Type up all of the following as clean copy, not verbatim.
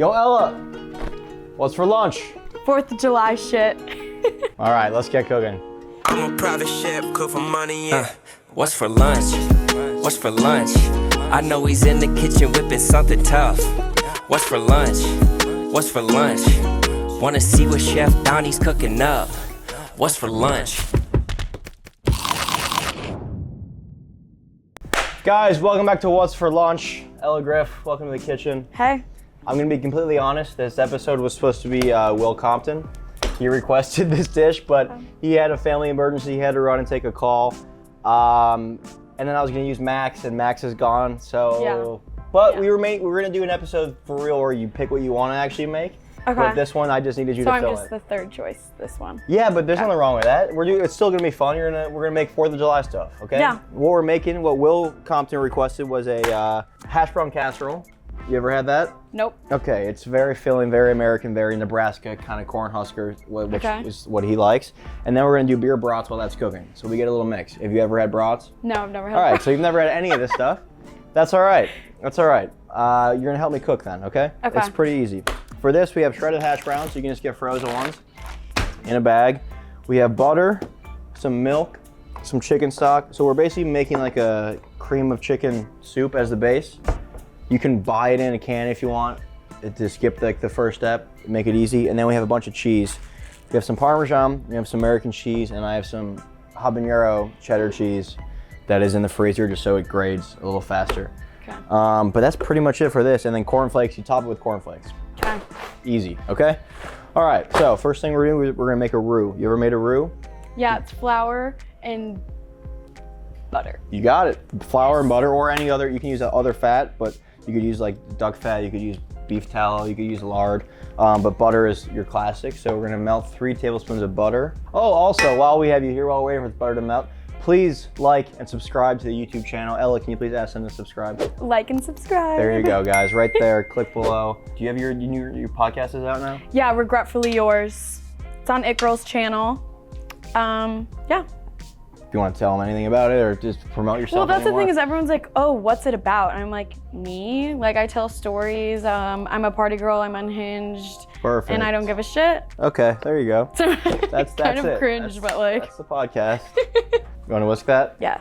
Yo, Ella, what's for lunch? 4th of July shit. All right, let's get cooking. I'm a private chef, cook for money, yeah. What's for lunch? What's for lunch? I know he's in the kitchen whipping something tough. What's for lunch? What's for lunch? Wanna see what Chef Donny's cooking up. What's for lunch? Guys, welcome back to What's for Lunch. Ella, Grif, welcome to the kitchen. Hey. I'm gonna be completely honest, this episode was supposed to be Will Compton. He requested this dish, but he had a family emergency, he had to run and take a call. And then I was gonna use Max, and Max is gone, so. Yeah. But we were gonna do an episode for real where you pick what you wanna actually make. Okay. But this one, I just needed you So to I'm fill just it. the third choice, this one. Yeah, but there's nothing wrong with that. It's still gonna be fun. We're gonna make 4th of July stuff, okay? Yeah. What Will Compton requested was a hash brown casserole. You ever had that? Nope. Okay, it's very filling, very American, very Nebraska kind of Cornhusker, which is what he likes. And then we're gonna do beer brats while that's cooking. So we get a little mix. Have you ever had brats? No, I've never had All right, so you've never had any of this stuff. That's all right. That's all right. You're gonna help me cook then, okay? Okay. It's pretty easy. For this, we have shredded hash browns, so you can just get frozen ones in a bag. We have butter, some milk, some chicken stock. So we're basically making like a cream of chicken soup as the base. You can buy it in a can if you want to skip like the first step, make it easy. And then we have a bunch of cheese. We have some Parmesan, we have some American cheese, and I have some habanero cheddar cheese that is in the freezer just so it grades a little faster. Okay. But that's pretty much it for this. And then cornflakes, you top it with cornflakes. Okay. Easy, okay? All right, so first thing we're doing, we're gonna make a roux. You ever made a roux? Yeah, it's flour and butter. You got it. Flour and butter or any other, you can use other fat, but you could use like duck fat, you could use beef tallow, you could use lard, but butter is your classic. So we're gonna melt 3 tablespoons of butter. Oh, also, while we have you here, while we're waiting for the butter to melt, please like and subscribe to the YouTube channel. Ella, can you please ask them to subscribe? Like and subscribe. There you go, guys, right there, click below. Do you have your podcast is out now? Yeah, Regretfully Yours. It's on It Girl's channel. Yeah. Do you want to tell them anything about it or just promote yourself? Well, that's anymore? the thing is everyone's like, oh, what's it about? And I'm like, me? Like, I tell stories. I'm a party girl. I'm unhinged. Perfect. And I don't give a shit. Okay, there you go. So That's kind of it. cringe, but like. That's the podcast. You want to whisk that? Yeah.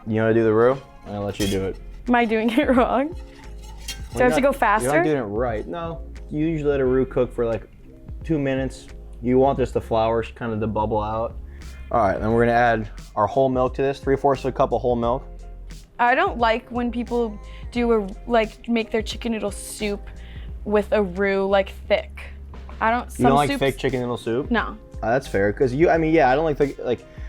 You want to do the roux? I'm gonna let you do it. Am I doing it wrong? Do I have to go faster? You're not doing it right. No, you usually let a roux cook for like 2 minutes. You want just the flour kind of to bubble out. All right, then we're gonna add our whole milk to this, 3/4 of a cup of whole milk. I don't like when people do make their chicken noodle soup with a roux like thick. I don't. You don't like thick chicken noodle soup? No. That's fair, because I don't like thick,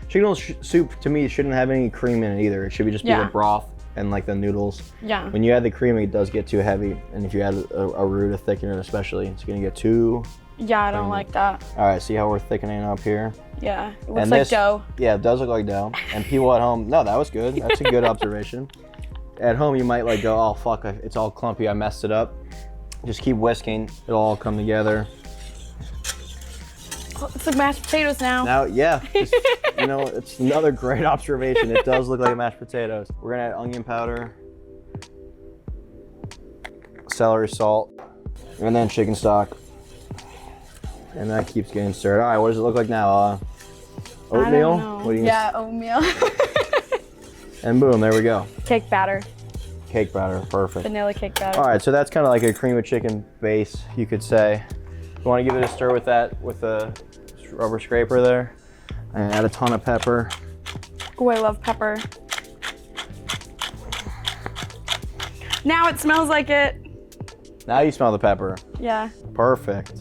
chicken noodle soup to me shouldn't have any cream in it either. It should be just be the broth and like the noodles. Yeah. When you add the cream, it does get too heavy, and if you add a roux to thicken it especially, it's gonna get too. Yeah, I don't like that. All right, see how we're thickening up here? Yeah, it looks like dough. Yeah, it does look like dough. And people at home, no, that was good. That's a good observation. At home, you might like go, oh fuck, it's all clumpy, I messed it up. Just keep whisking, it'll all come together. Oh, it's like mashed potatoes now. Now, yeah, it's another great observation. It does look like mashed potatoes. We're gonna add onion powder, celery salt, and then chicken stock. And that keeps getting stirred. All right, what does it look like now? Oatmeal? I don't know. What do you Yeah, oatmeal. And boom, there we go. Cake batter. Cake batter, perfect. Vanilla cake batter. All right, so that's kind of like a cream of chicken base, you could say. You want to give it a stir with that, with the rubber scraper there. And add a ton of pepper. Oh, I love pepper. Now it smells like it. Now you smell the pepper. Yeah. Perfect.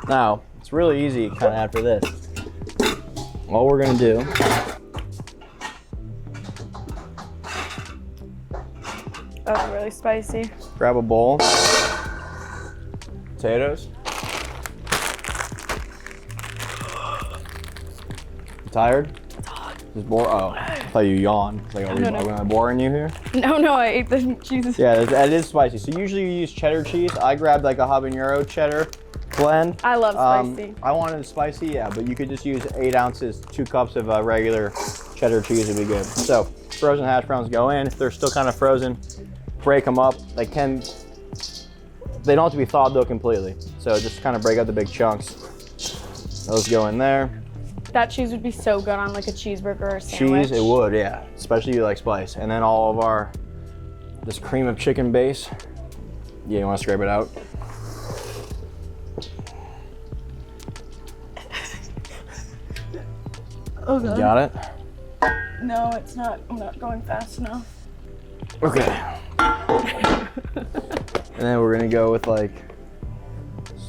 Now, it's really easy kind of after this. All we're gonna do Oh, really spicy. grab a bowl, potatoes. Tired? Just bore. Oh, I thought you yawned. It's like, am I boring you here? No, I ate the cheese. Yeah, that is spicy. So usually you use cheddar cheese. I grabbed like a habanero cheddar blend. I love spicy. I wanted it spicy, yeah, but you could just use 8 ounces, 2 cups of regular cheddar cheese would be good. So frozen hash browns go in. If they're still kind of frozen, break them up. They don't have to be thawed though completely. So just kind of break up the big chunks. Those go in there. That cheese would be so good on like a cheeseburger or sandwich. Cheese, it would, yeah. Especially if you like spice. And then all of this cream of chicken base. Yeah, you want to scrape it out? Oh god. You got it? No, it's not. I'm not going fast enough. Okay. And then we're gonna go with like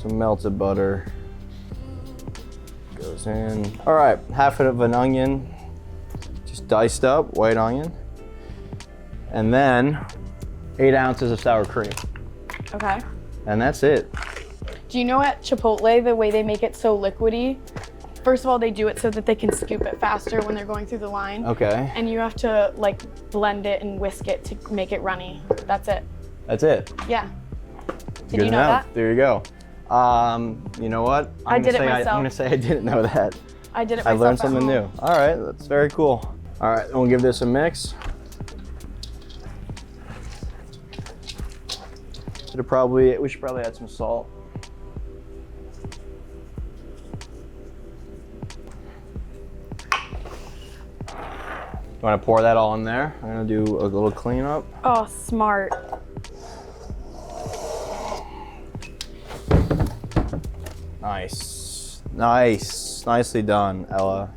some melted butter. Goes in. All right, half of an onion, just diced up, white onion. And then 8 ounces of sour cream. Okay. And that's it. Do you know at Chipotle, the way they make it so liquidy? First of all, they do it so that they can scoop it faster when they're going through the line. Okay. And you have to like blend it and whisk it to make it runny. That's it. That's it. Yeah. Did Good you know enough. that? There you go. You know what? I did it myself. I'm gonna say I didn't know that. I did it I myself. learned at something home. new. All right, that's very cool. All right, we'll give this a mix. We should probably add some salt. You want to pour that all in there? I'm gonna do a little cleanup. Oh, smart. Nice, nice, nicely done, Ella.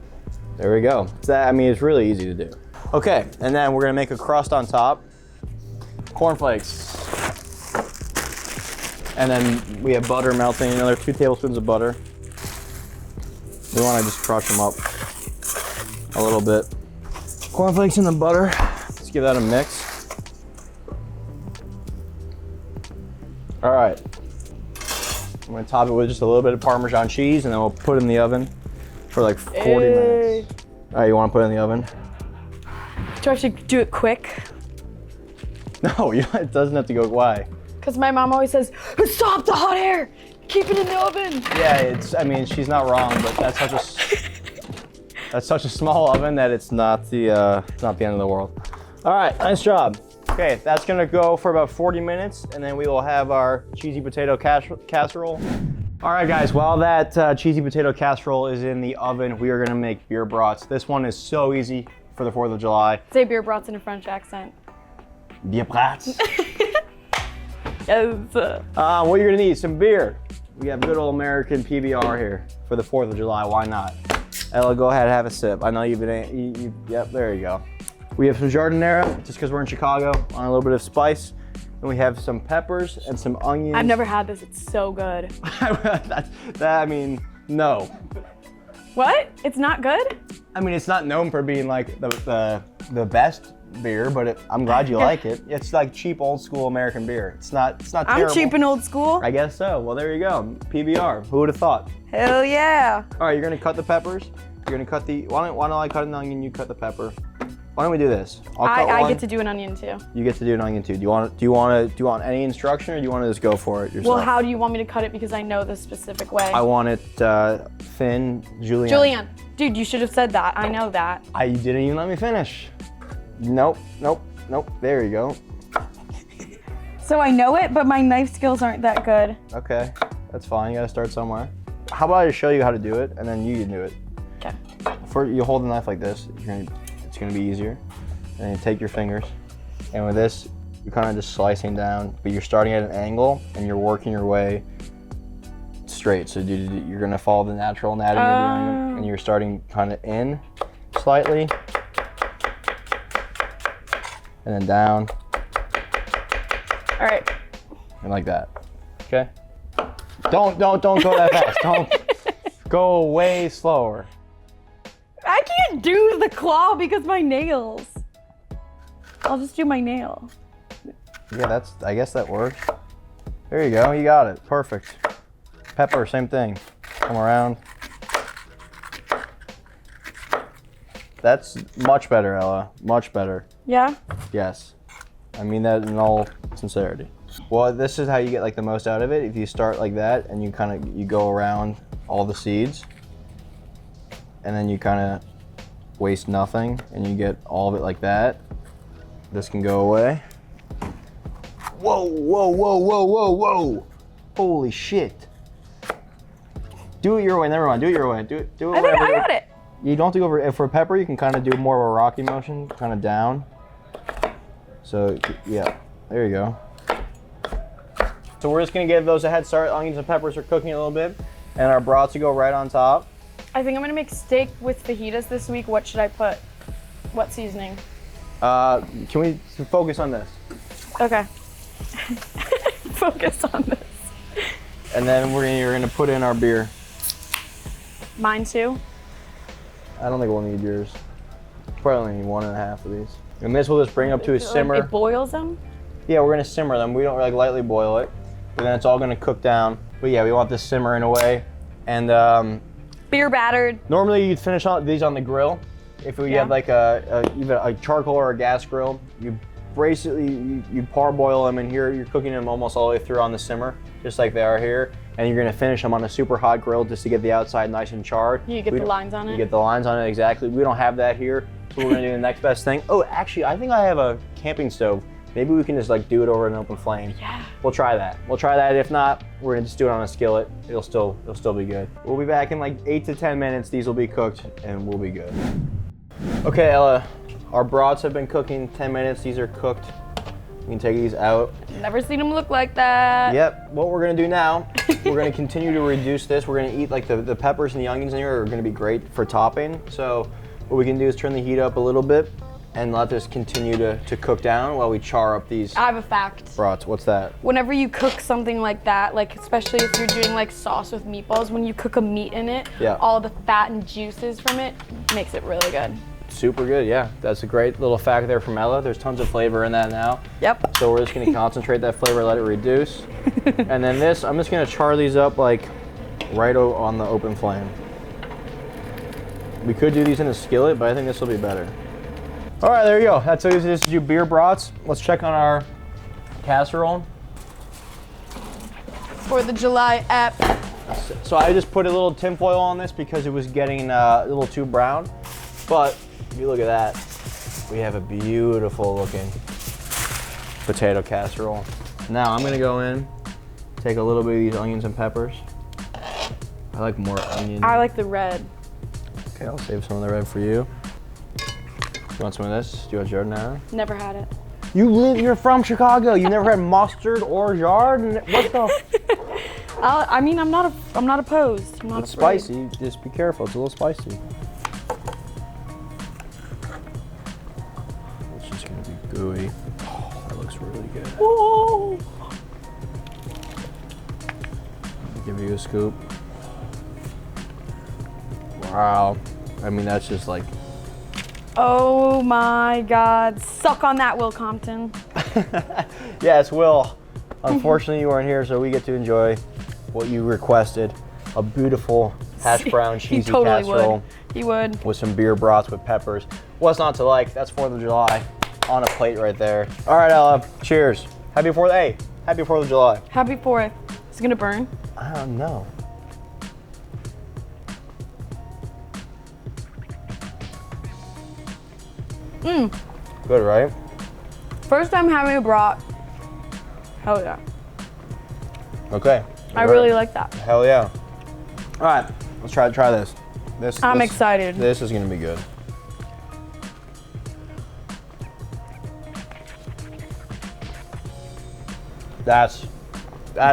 There we go. It's really easy to do. Okay, and then we're gonna make a crust on top. Cornflakes. And then we have butter melting, another 2 tablespoons of butter. We wanna just crush them up a little bit. Cornflakes in the butter. Let's give that a mix. All right. I'm gonna top it with just a little bit of Parmesan cheese, and then we'll put it in the oven for like 40 minutes. All right, you wanna put it in the oven? Do I have to do it quick? No, it doesn't have to go. Why? Because my mom always says, stop the hot air! Keep it in the oven! Yeah, she's not wrong, but that's such a small oven that it's not the end of the world. All right, nice job. Okay, that's gonna go for about 40 minutes, and then we will have our cheesy potato casserole. All right, guys, while that cheesy potato casserole is in the oven, we are gonna make beer brats. This one is so easy for the 4th of July. Say beer brats in a French accent. Beer brats. Yes. What you're gonna need, some beer. We have good old American PBR here for the 4th of July, why not? Ella, go ahead, have a sip. I know you've been, yep, there you go. We have some Jardinera, just because we're in Chicago, on a little bit of spice. And we have some peppers and some onions. I've never had this, it's so good. No. What? It's not good? It's not known for being like the best beer, but I'm glad you like it. It's like cheap old school American beer. It's not terrible. I'm cheap and old school. I guess so. Well, there you go. PBR. Who would have thought? Hell yeah. All right, you're gonna cut the peppers. You're gonna cut why don't I cut an onion, you cut the pepper. Why don't we do this? I get to do an onion too. You get to do an onion too. Do you want any instruction, or do you want to just go for it yourself? Well, how do you want me to cut it? Because I know the specific way. I want it thin, julienne. Julienne. Dude, you should have said that. I know that. You didn't even let me finish. Nope. There you go. So I know it, but my knife skills aren't that good. Okay, that's fine. You gotta start somewhere. How about I just show you how to do it, and then you can do it. Okay. First, you hold the knife like this. It's gonna be easier. And then you take your fingers, and with this, you're kind of just slicing down, but you're starting at an angle, and you're working your way straight. So you're gonna follow the natural anatomy of the onion, and you're starting kind of in slightly, and then down. All right. And like that. Okay. Don't go that fast. Don't go way slower. I can't do the claw because my nails. I'll just do my nail. Yeah, I guess that works. There you go, you got it, perfect. Pepper, same thing. Come around. That's much better, Ella, much better. Yeah? Yes, I mean that in all sincerity. Well, this is how you get like the most out of it. If you start like that and you go around all the seeds, and then you kind of waste nothing, and you get all of it like that. This can go away. Whoa, whoa, whoa, whoa, whoa, whoa. Holy shit. Do it your way, never mind. Do it your way. Do it I think I got it. You don't have to go over, for pepper, you can kind of do more of a rocky motion, kind of down. So, yeah, there you go. So we're just gonna give those a head start. Onions and peppers are cooking a little bit, and our brats will go right on top. I think I'm gonna make steak with fajitas this week. What should I put? What seasoning? Can we focus on this? Okay. Focus on this. And then you're gonna put in our beer. Mine too? I don't think we'll need yours. Probably only need 1.5 of these. And this will just bring up to a simmer. It boils them? Yeah, we're gonna simmer them. We don't like lightly boil it, but then it's all gonna cook down. But yeah, we want this simmering away. And Beer battered. normally you'd finish these on the grill. If we had like even a charcoal or a gas grill, you basically you parboil them, and here you're cooking them almost all the way through on the simmer, just like they are here. And you're gonna finish them on a super hot grill just to get the outside nice and charred. You get the lines on it? You get the lines on it, exactly. We don't have that here, so we're gonna do the next best thing. Oh, actually, I think I have a camping stove. Maybe we can just like do it over an open flame. Yeah. We'll try that. We'll try that. If not, we're gonna just do it on a skillet. It'll still be good. We'll be back in like 8 to 10 minutes. These will be cooked and we'll be good. Okay, Ella, our brats have been cooking 10 minutes. These are cooked. We can take these out. Never seen them look like that. Yep, what we're gonna do now, we're gonna continue to reduce this. We're gonna eat like the peppers and the onions in here are gonna be great for topping. So what we can do is turn the heat up a little bit and let this continue to cook down while we char up these I have a fact. brats. What's that? Whenever you cook something like that, like especially if you're doing like sauce with meatballs, when you cook a meat in it, all the fat and juices from it makes it really good. Super good, yeah. That's a great little fact there from Ella. There's tons of flavor in that now. Yep. So we're just gonna concentrate that flavor, let it reduce. And then this, I'm just gonna char these up like right on the open flame. We could do these in a skillet, but I think this will be better. All right, there you go. That's this is your beer brats. Let's check on our casserole. For the July app. So I just put a little tinfoil on this because it was getting a little too brown. But if you look at that, we have a beautiful looking potato casserole. Now I'm gonna go in, take a little bit of these onions and peppers. I like more onion. I like the red. Okay, I'll save some of the red for you. You want some of this? Do you want jardinera? Never had it. You're from Chicago. You never had mustard or jard? What the? I mean, I'm not opposed. I'm not It's afraid. spicy. Just be careful. It's a little spicy. It's just gonna be gooey. Oh, that looks really good. Whoa. I'll give you a scoop. Wow. I mean, that's just like. Oh my God. Suck on that, Will Compton. Yes, Will. Unfortunately, you weren't here, so we get to enjoy what you requested. A beautiful hash brown cheesy casserole. Would. He would. With some beer brats with peppers. What's not to like? That's 4th of July on a plate right there. All right, Ella, cheers. Happy 4th, hey, happy 4th of July. Happy 4th. Is it gonna burn? I don't know. Good, right? First time having a brat. Hell yeah. Okay. I really like that. Hell yeah. All right, let's try this. I'm excited. This is gonna be good. That's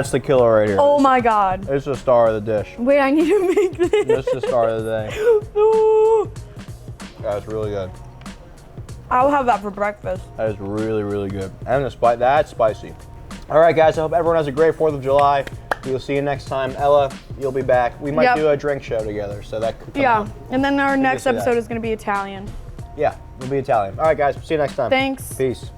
the killer right here. Oh my God. It's the star of the dish. Wait, I need to make this. This is the star of the day. Ooh. That's really good. I'll have that for breakfast. That is really, really good. And that's spicy. All right, guys, I hope everyone has a great 4th of July. We'll see you next time. Ella, you'll be back. We might do a drink show together, so that could come out. And then our next see that. episode is going to be Italian. Yeah, we'll be Italian. All right, guys, see you next time. Thanks. Peace.